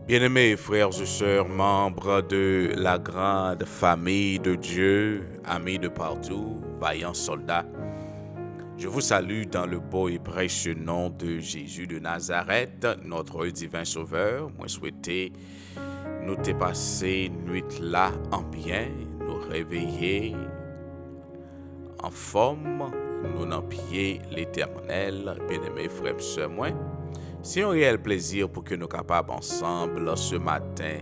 Bien-aimés frères et sœurs, membres de la grande famille de Dieu, amis de partout, vaillants soldats, je vous salue dans le beau et précieux nom de Jésus de Nazareth, notre divin Sauveur. Moi souhaiter nous dépasser nuit là en bien, nous réveiller en forme, nous n'en pied l'Éternel, bien-aimés frères et sœurs, moi. C'est un réel plaisir pour que nous capables ensemble ce matin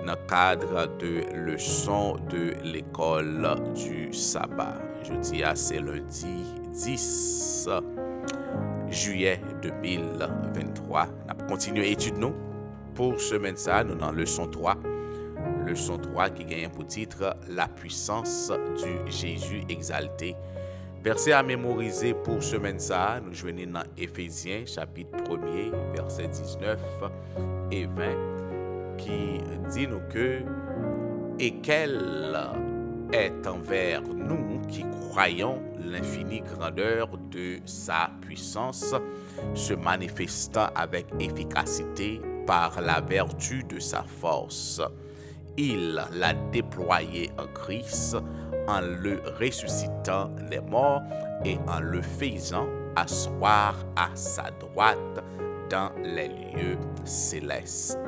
dans le cadre de leçon de l'école du sabbat. Jeudi, c'est lundi 10 juillet 2023. On a continué l'étude nous. Pour semaine ça, nous dans leçon 3. Leçon 3 qui gagne pour titre La puissance du Jésus exalté. Verset à mémoriser pour semaine ça, nous joignons dans Éphésiens chapitre 1er, verset 19 et 20, qui dit nous que « Et quelle est envers nous qui croyons l'infinie grandeur de sa puissance, se manifestant avec efficacité par la vertu de sa force. Il l'a déployé en Christ, en le ressuscitant des morts et en le faisant asseoir à sa droite dans les lieux célestes. »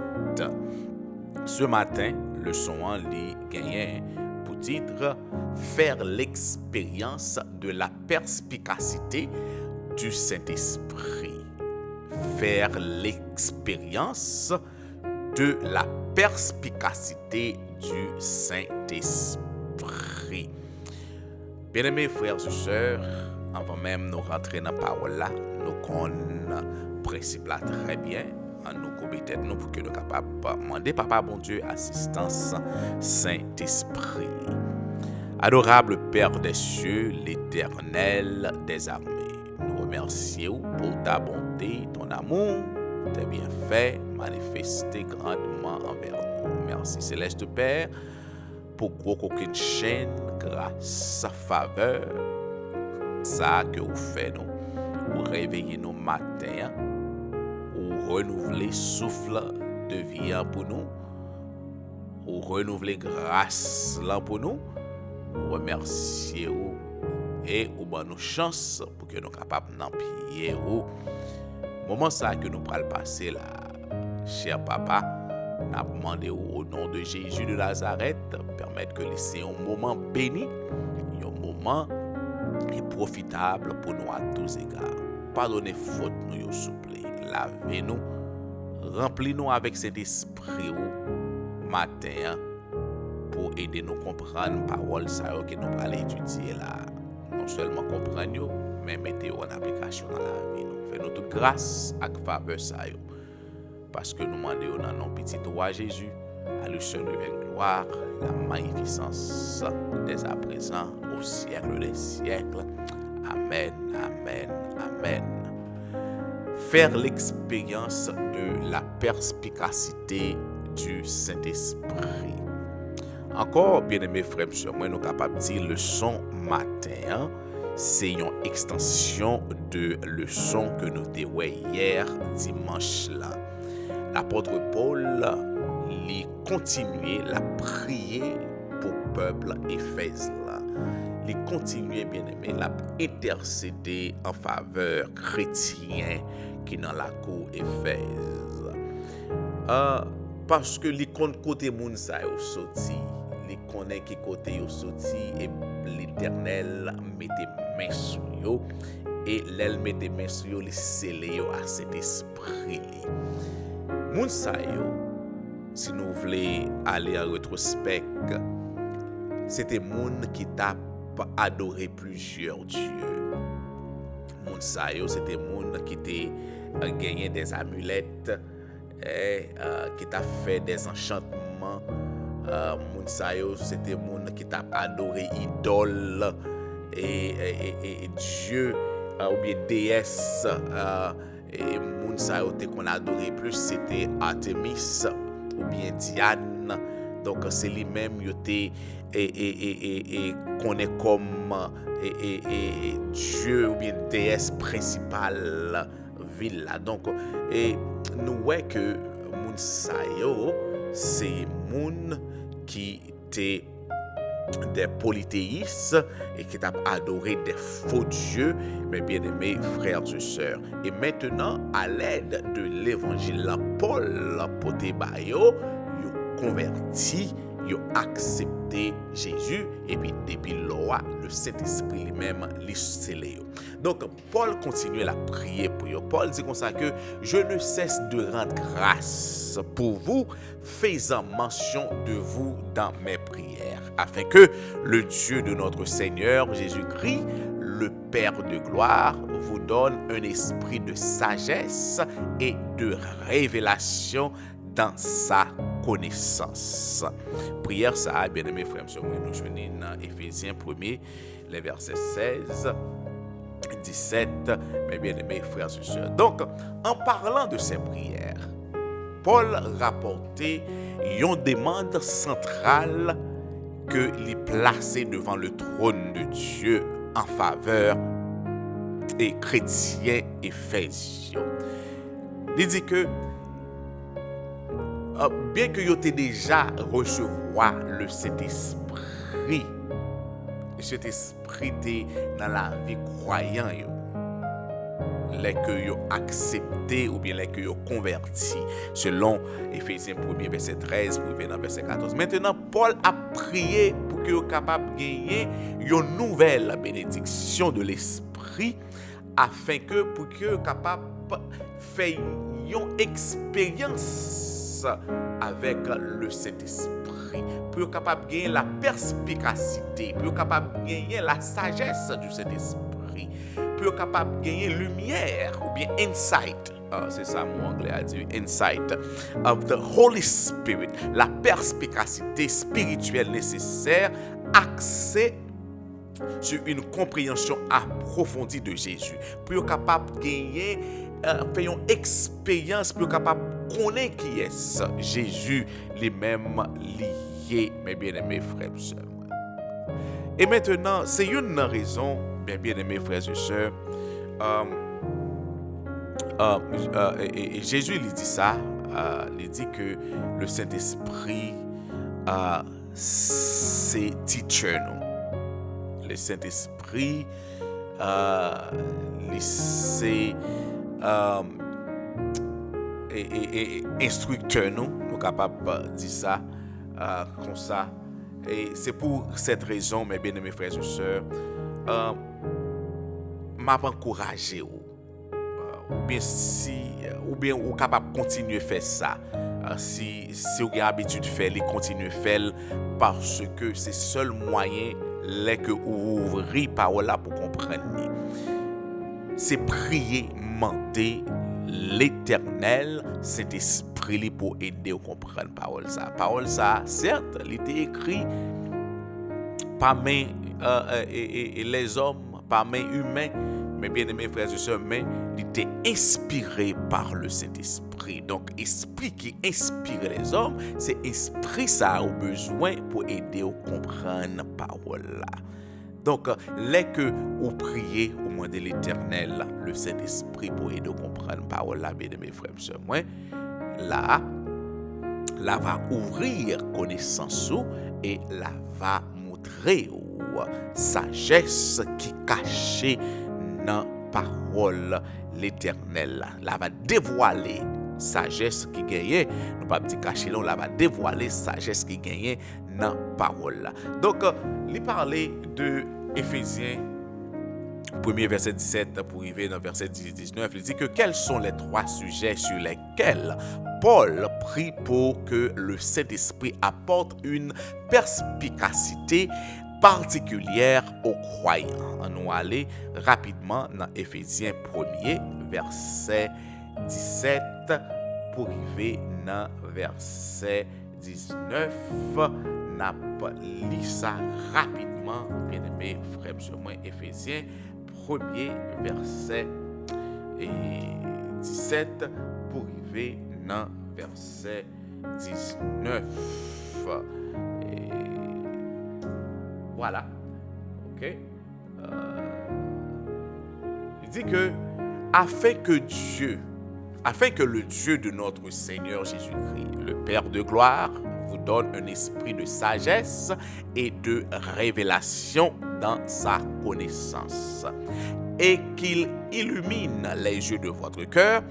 Ce matin, le son en lit gagnait pour titre « Faire l'expérience de la perspicacité du Saint-Esprit ». Faire l'expérience de la perspicacité du Saint-Esprit. Bien-aimés frères et sœurs, avant même de rentrer dans la parole là, nous connaissons le principe là très bien. Nous commettons nous pour que nous soyons capables de demander Papa bon Dieu assistance Saint-Esprit. Adorable Père des cieux, l'Éternel des armées, nous remercions pour ta bonté, ton amour, tes bienfaits manifestés grandement envers nous. Merci Céleste Père pour aucune chaîne, grâce, faveur, ça que vous faites nous, vous réveillez nos matins, vous renouvelez souffle de vie pour nous, vous renouvelez grâce là pour nous, nous remercions et vous donnez nos chances pour que nous soyons capables d'en prier. Moment ça que nous pourrons passer là, cher papa, nous avons demandé au nom de Jésus de Nazareth, permettre que c'est un moment béni, un moment profitable pour nous à tous égards. Pardonnez faute nous, s'il vous plaît. Lavez-nous, remplis-nous avec cet esprit matin pour aider nous à comprendre la parole que nous allons étudier là. Non seulement comprendre, mais mettre en application dans la vie. Fais-nous toute grâce et faveur ça. Parce que nous demandons dans nom petit roi Jésus, à lui seul avec gloire, la magnificence dès à présent, au siècle des siècles. Amen, amen, amen. Faire l'expérience de la perspicacité du Saint-Esprit. Encore, bien-aimés frères et sœurs, moi, nous sommes capables de dire leçon matin. C'est une extension de leçon que nous avons hier dimanche là. L'apôtre Paul il continuait la prier pour le peuple Éphèse là. Il continuait bien aimé la intercéder en faveur chrétien qui dans la cour Éphèse. Parce que les compte côté moun sa yo sorti, les connaît qui côté yo sorti et l'Éternel mettait main sur yo et l'elle mettait main sur yo, les scellé yo à cet esprit li. Moun sa yo, si nous voulons aller en rétrospect, c'était moun qui t'a adoré plusieurs dieux. Moun sa yo, c'était moun qui t'a gagné des amulettes, qui t'a fait des enchantements. Moun sa yo, c'était moun qui t'a adoré idole et Dieu ou bien déesse. Et moun sa yo te qu'on adorait plus, c'était Artemis ou bien Diane. Donc c'est lui-même yo te et connaît comme Dieu ou bien déesse principale ville là. Donc et nous voyons que moun sa yo, c'est moun qui étaient des polythéistes et qui ont adoré des faux dieux, mes bien-aimés frères et sœurs. Et maintenant, à l'aide de l'évangile, Paul, Potébayo, ils converti, ils ont accepté Jésus, et puis depuis là, le Saint-Esprit lui-même les scellé. Donc, Paul continue à prier pour eux. Paul dit comme ça que je ne cesse de rendre grâce pour vous, faisant mention de vous dans mes prières, afin que le Dieu de notre Seigneur Jésus-Christ, le Père de gloire, vous donne un esprit de sagesse et de révélation dans sa connaissance. Prière ça, bien-aimés frères et sœurs, nous venons dans Éphésiens 1er, les versets 16, 17, mes bien-aimés frères et sœurs. Donc, en parlant de ces prières, Paul rapportait une demande centrale que les placer devant le trône de Dieu en faveur des chrétiens éphésiens. Il dit que bien que vous ayez déjà recevoir le Saint-Esprit, cet esprit est dans la vie croyant, les que vous accepté ou bien les que vous converti, selon Éphésiens 1er verset 13 pour venir dans verset 14. Maintenant, Paul a prié pour que vous soyez capable de gagner une nouvelle bénédiction de l'esprit, afin que pour que vous soyez capable de faire une expérience avec le Saint-Esprit, pour être capable de gagner la perspicacité, pour être capable de gagner la sagesse du Saint-Esprit, pour être capable de gagner lumière ou bien insight. C'est ça mon anglais a dit, insight of the Holy Spirit, la perspicacité spirituelle nécessaire, accès sur une compréhension approfondie de Jésus, pour être capable de gagner faire une expérience, pour être capable de connaître qui est Jésus lui-même lié, mes bien-aimés frères et sœurs. Et maintenant, c'est une raison, mes bien-aimés frères et sœurs, et Jésus lui dit ça, il dit que le Saint-Esprit c'est teacher nous. Le Saint-Esprit c'est et instructeur nous capables de dire ça comme ça. Et c'est pour cette raison, mes bien-aimés frères et sœurs, m'a encouragé ou bien ou capable de continuer à faire ça. Si vous avez l'habitude de faire, continuez à faire parce que c'est le seul moyen que vous ouvrez parole là pour comprendre. C'est prier, demander l'Éternel, cet esprit pour aider à comprendre parole ça. Parole ça, certes, il était écrit par main et les hommes, par main humaine, mais bien aimés frères et sœurs, mais il était inspiré par le Saint-Esprit. Donc, esprit qui inspire les hommes, c'est esprit ça a besoin pour aider à comprendre parole là. Donc, les que vous priez au moins de l'Éternel, le Saint-Esprit pour aider à comprendre parole là, bien aimés frères et sœurs, moi, là va ouvrir connaissance et là va montrer sagesse qui cachée dans parole l'Éternel. Là va dévoiler sagesse qui gagne, nous pas petit cacher là, là va dévoiler sagesse qui gagne dans parole. Donc, il parlait de Éphésiens 1er verset 17 pour arriver dans verset 19, il dit que quels sont les trois sujets sur lesquels Paul prie pour que le Saint-Esprit apporte une perspicacité particulière aux croyants. On va aller rapidement dans Éphésiens 1er verset 17 pour arriver dans verset 19. N'a lu ça rapidement, bien aimé frère sur moi, Éphésiens 1er verset 17 pour arriver dans verset 19. Et voilà. OK? Il dit que afin que Dieu afin que le Dieu de notre Seigneur Jésus-Christ, le Père de gloire, vous donne un esprit de sagesse et de révélation dans sa connaissance, et qu'il illumine les yeux de votre cœur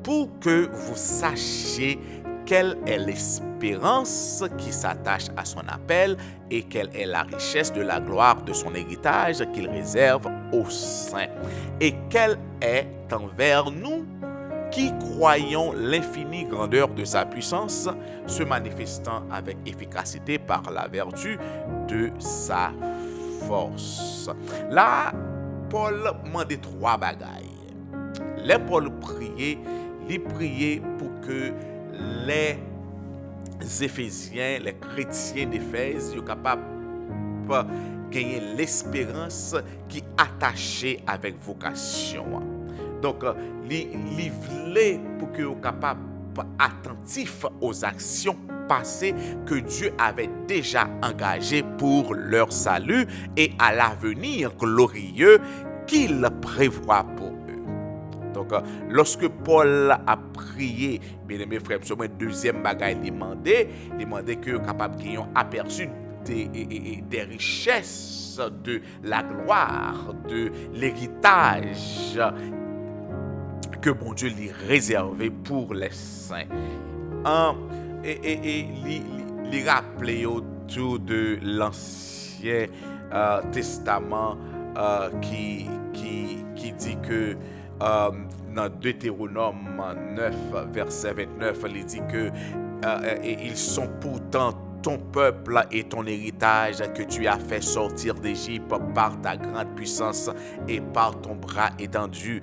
pour que vous sachiez quelle est l'espérance qui s'attache à son appel et quelle est la richesse de la gloire de son héritage qu'il réserve aux saints, et quelle est envers nous qui croyons l'infinie grandeur de sa puissance, se manifestant avec efficacité par la vertu de sa force. Là, Paul demandait 3 bagailles. Les Paul priait, il priait pour que les Éphésiens, les chrétiens d'Éphèse, soient capables de gagner l'espérance qui est attachée avec vocation. Donc, il voulait pour que soient capables attentifs aux actions passées que Dieu avait déjà engagées pour leur salut et à l'avenir glorieux qu'il prévoit pour eux. Donc, lorsque Paul a prié, bien aimé frère, sur moi, deuxième bagaille, il demandait que capable de gagner aperçu des richesses de la gloire, de l'héritage que bon Dieu lui réservé pour les saints. Il rappelait autour de l'Ancien Testament qui dit que dans Deutéronome 9, verset 29, il dit que ils sont pourtant ton peuple et ton héritage que tu as fait sortir d'Égypte par ta grande puissance et par ton bras étendu.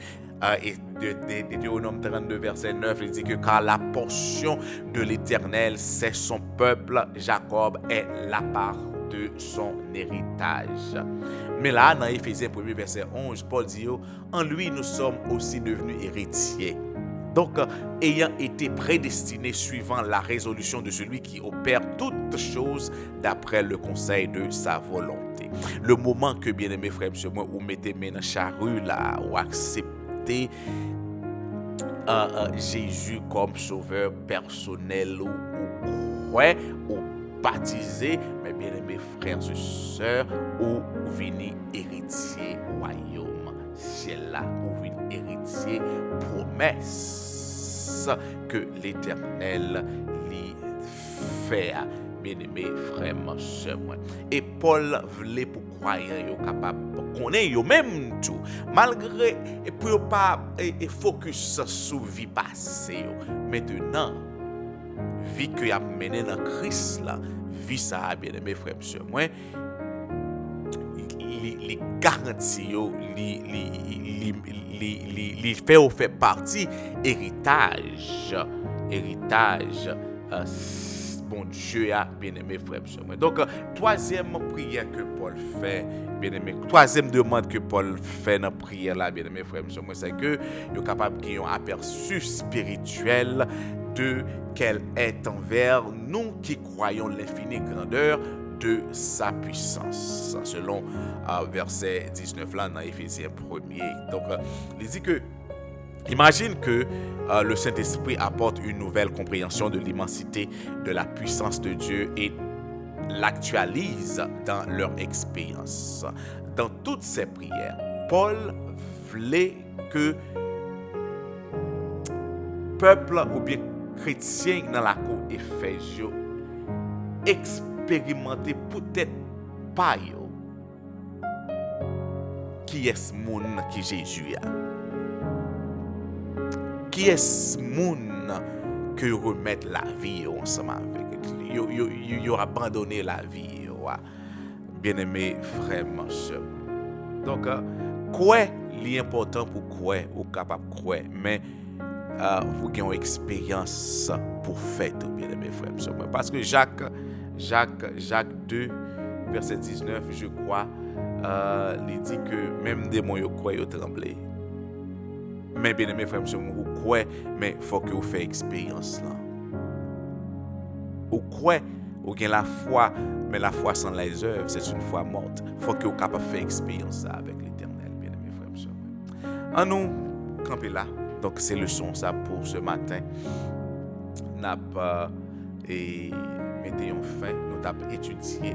Et de Deutéronome 32, verset 9, il dit que car la portion de l'Éternel, c'est son peuple, Jacob est la part de son héritage. Mais là, dans Éphésiens 1, verset 11, Paul dit, en lui, nous sommes aussi devenus héritiers. Donc, ayant été prédestinés suivant la résolution de celui qui opère toutes choses d'après le conseil de sa volonté. Le moment que, bien aimé frère, monsieur, moi, vous mettez dans la charrue là, ou acceptez Jésus comme sauveur personnel ou croyez ou baptisé, mais bien aimé frères et sœurs, ou venez héritier royaume ciel là, ou venez héritier promesse que l'Éternel lui fait, bien aimé frères et sœurs. Et Paul voulait pour croyants capable connaître même tout, malgré et pour pas focus sur vie passée. Maintenant, vie que a mené dans Christ là, vie ça bien aimé frères et sœurs, moi les garanties les fait partie héritage bon Dieu a bien aimé frère et sœurs. Donc troisième prière que Paul fait, bien aimé, troisième demande que Paul fait dans prière là, bien aimé frère et sœurs, c'est que il est capable qu'il y ait un aperçu spirituel de quelle est envers nous qui croyons l'infinie grandeur de sa puissance, selon verset 19 là dans Éphésiens 1er. Donc il dit que imagine que le Saint-Esprit apporte une nouvelle compréhension de l'immensité de la puissance de Dieu et l'actualise dans leur expérience. Dans toutes ces prières, Paul voulait que peuple ou bien chrétien dans la cour Éphésio expérimenter peut-être pas yo qui est ce monde qui Jésus a. Qui est ce monde que remettre la vie ensemble avec lui. Yo abandonné la vie. Bien-aimé frère, ma soeur. Donc, quoi est important pour quoi ou capable quoi, mais vous avez une expérience pour faire tout, bien-aimé frère, ma soeur. Parce que Jacques 2, verset 19, je crois, il dit que même des mots, vous croyez, vous tremblez. Mais bien aimé frère, vous croyez, mais il faut que vous fassiez expérience là. Vous croyez, vous avez la foi, mais la foi sans les œuvres, c'est une foi morte. Il faut que vous soyez capable de faire expérience avec l'Éternel, bien aimé frère. En nous, campez là. Donc, c'est leçon ça pour ce matin. N'a pas et mettez en fin, nous avons étudié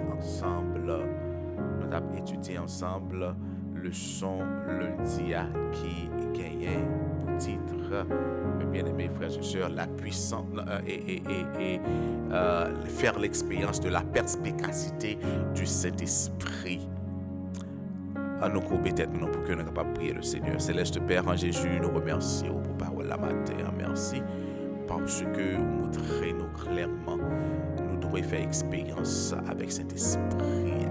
ensemble leçon lundi qui gagnait pour titre, mes bien-aimés frères et sœurs, la puissance faire l'expérience de la perspicacité du Saint-Esprit. À nos courbes têtes, nous pour que nous soyons capables de prier le Seigneur. Céleste Père, en Jésus, nous remercions pour parole la matin. Merci parce que vous montrez nous clairement, nous devons faire expérience avec cet esprit.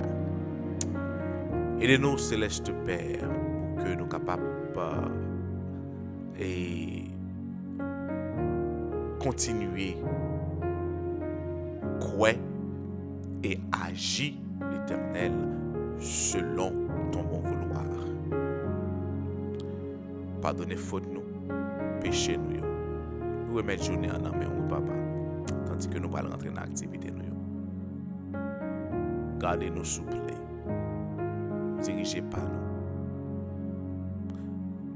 Aidez-nous, Céleste Père, pour que nous soyons capables et continuer croire et agir l'Éternel selon ton bon vouloir. Pardonnez faute nous, péché nous. Nous remettons journée en main au papa, tandis que nous allons rentrer dans l'activité nous. Gardez-nous souple, dirigez par nous.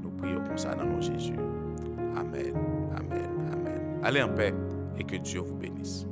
Nous prions comme ça dans le nom de Jésus. Amen, amen, amen. Allez en paix et que Dieu vous bénisse.